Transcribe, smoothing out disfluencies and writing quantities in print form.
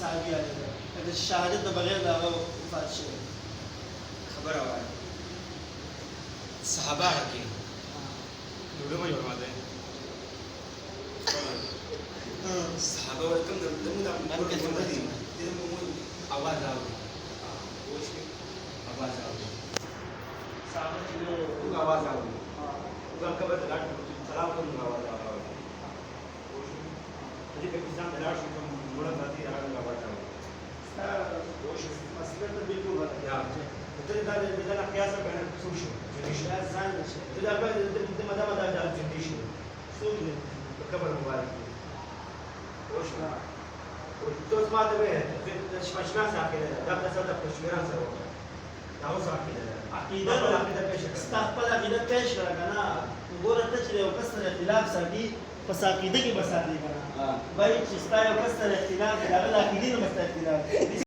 صحابي عليه د شهادت د بغیر د هغه وفات شوی خبره وایي صحابه کې ډوډۍ مې ورماده صحابه ورکم د आवाज راوړي आवाज راوړي صحابه چې کوم आवाज راوړي کوم کبه د لاټ سلام کوم आवाज راوړي دې په ځان د لاټ کوم موږ راځي هغه आवाज راوړي مسله ته بالکل یا دا قیاس کنه څه شو چې ځان نشي دا په دې مدامه دا د شو څوک دی په قبر مبارک وشنا وتوز ما ده به شمشنا ساکله دا په څه د پښمیران سره وکړه دا اوس عقیده ده عقیده پېښ کړه خپل عقیده پېښ کړه کنه وګوره ته چې یو کس سره اختلاف ساتي پس عقیده کې بساتي کنه وای چې ستا یو کس سره اختلاف دی هغه د عقیدې نه بس اختلاف